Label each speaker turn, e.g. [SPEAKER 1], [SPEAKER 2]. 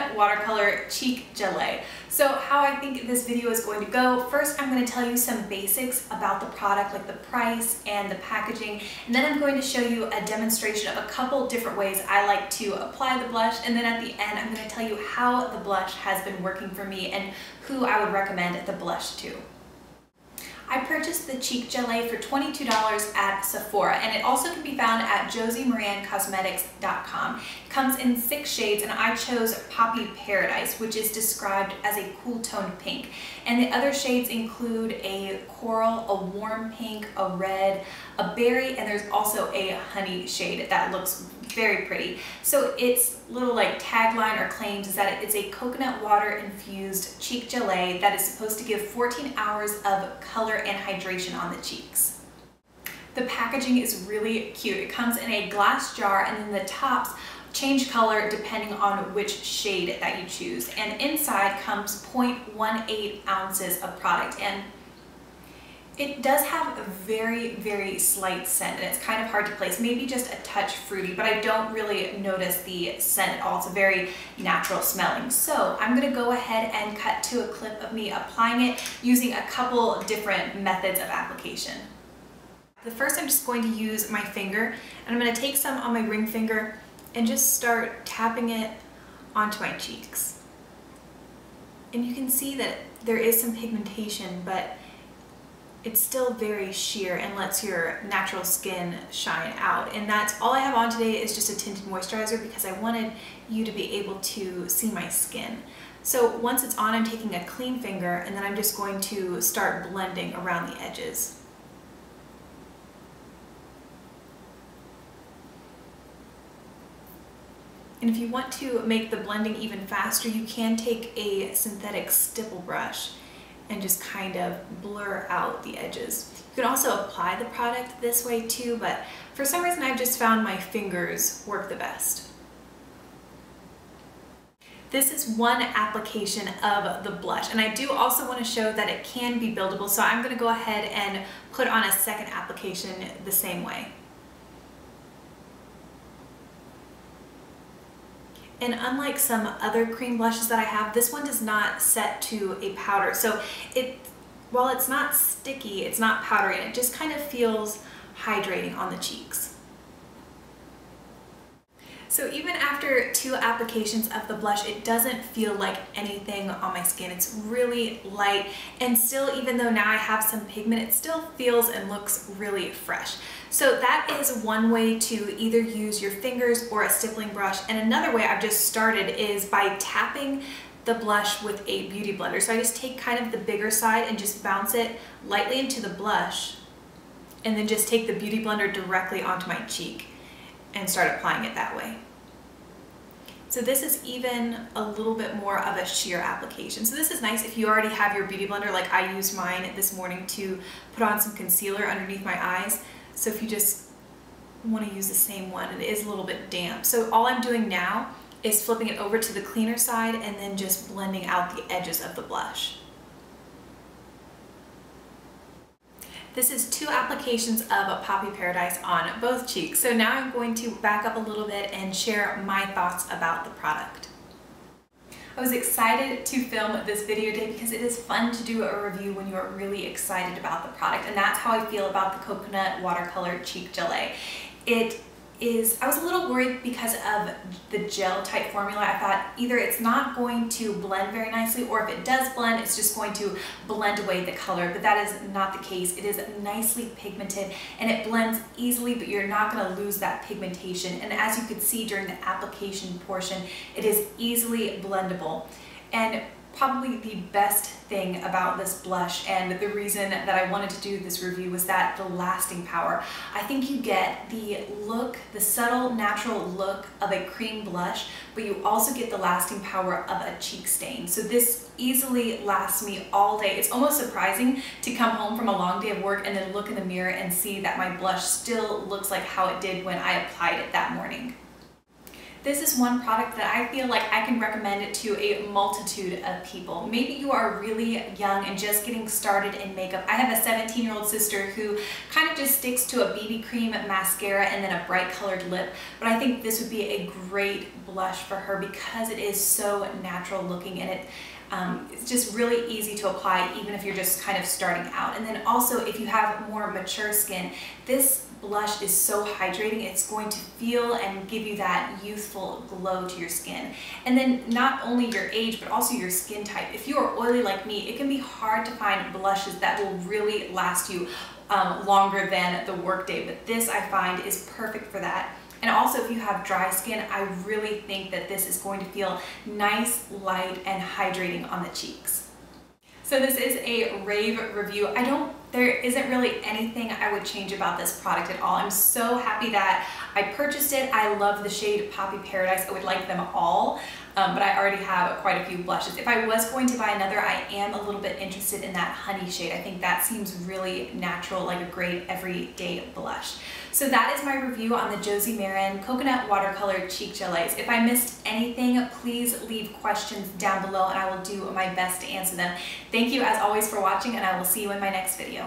[SPEAKER 1] Coconut Watercolor Cheek Gelée. So how I think this video is going to go, first I'm going to tell you some basics about the product, like the price and the packaging, and then I'm going to show you a demonstration of a couple different ways I like to apply the blush, and then at the end I'm going to tell you how the blush has been working for me and who I would recommend the blush to. I purchased the Cheek Gelée for $22 at Sephora, and it also can be found at josiemaran.cosmetics.com. It comes in 6 shades, and I chose Poppy Paradise, which is described as a cool toned pink. And the other shades include a coral, a warm pink, a red, a berry, and there's also a honey shade that looks very pretty. So its little like tagline or claims is that it's a coconut water infused cheek gelée that is supposed to give 14 hours of color and hydration on the cheeks. The packaging is really cute. It comes in a glass jar, and then the tops change color depending on which shade that you choose. And inside comes 0.18 ounces of product, and it does have a very, very slight scent, and it's kind of hard to place, maybe just a touch fruity, but I don't really notice the scent at all. It's a very natural smelling. So I'm gonna go ahead and cut to a clip of me applying it using a couple different methods of application. The first, I'm just going to use my finger, and I'm gonna take some on my ring finger and just start tapping it onto my cheeks. And you can see that there is some pigmentation, but it's still very sheer and lets your natural skin shine out. And that's all I have on today is just a tinted moisturizer because I wanted you to be able to see my skin. So once it's on, I'm taking a clean finger, and then I'm just going to start blending around the edges. And if you want to make the blending even faster, you can take a synthetic stipple brush and just kind of blur out the edges. You can also apply the product this way too, but for some reason I've just found my fingers work the best. This is one application of the blush, and I do also want to show that it can be buildable, so I'm going to go ahead and put on a second application the same way. And unlike some other cream blushes that I have, this one does not set to a powder. So while it's not sticky, it's not powdery, and it just kind of feels hydrating on the cheeks. So even after 2 applications of the blush, it doesn't feel like anything on my skin. It's really light, and still, even though now I have some pigment, it still feels and looks really fresh. So that is one way to either use your fingers or a stippling brush. And another way I've just started is by tapping the blush with a beauty blender. So I just take kind of the bigger side and just bounce it lightly into the blush, and then just take the beauty blender directly onto my cheek and start applying it that way. So this is even a little bit more of a sheer application. So this is nice if you already have your beauty blender, like I used mine this morning to put on some concealer underneath my eyes. So if you just want to use the same one, it is a little bit damp. So all I'm doing now is flipping it over to the cleaner side and then just blending out the edges of the blush. This is 2 applications of a Poppy Paradise on both cheeks. So now I'm going to back up a little bit and share my thoughts about the product. I was excited to film this video today because it is fun to do a review when you're really excited about the product, and that's how I feel about the Coconut Watercolor Cheek Gelée. I was a little worried because of the gel type formula. I thought either it's not going to blend very nicely, or if it does blend, it's just going to blend away the color, but that is not the case. It is nicely pigmented and it blends easily, but you're not going to lose that pigmentation. And as you could see during the application portion, it is easily blendable. And probably the best thing about this blush, and the reason that I wanted to do this review, was that the lasting power. I think you get the look, the subtle natural look of a cream blush, but you also get the lasting power of a cheek stain. So this easily lasts me all day. It's almost surprising to come home from a long day of work and then look in the mirror and see that my blush still looks like how it did when I applied it that morning. this is one product that I feel like I can recommend it to a multitude of people. Maybe you are really young and just getting started in makeup. I have a 17-year-old sister who kind of just sticks to a BB cream, mascara, and then a bright colored lip, but I think this would be a great blush for her because it is so natural looking, and it's just really easy to apply even if you're just kind of starting out. And then also, if you have more mature skin, this blush is so hydrating. It's going to feel and give you that youthful glow to your skin. And then not only your age, but also your skin type. If you are oily like me, it can be hard to find blushes that will really last you longer than the workday, but this I find is perfect for that. And also, if you have dry skin, I really think that this is going to feel nice, light, and hydrating on the cheeks. So this is a rave review. There isn't really anything I would change about this product at all. I'm so happy that I purchased it. I love the shade Poppy Paradise. I would like them all, but I already have quite a few blushes. If I was going to buy another, I am a little bit interested in that honey shade. I think that seems really natural, like a great everyday blush. So that is my review on the Josie Maran Coconut Watercolor Cheek Gelées. If I missed anything, please leave questions down below and I will do my best to answer them. Thank you as always for watching, and I will see you in my next video.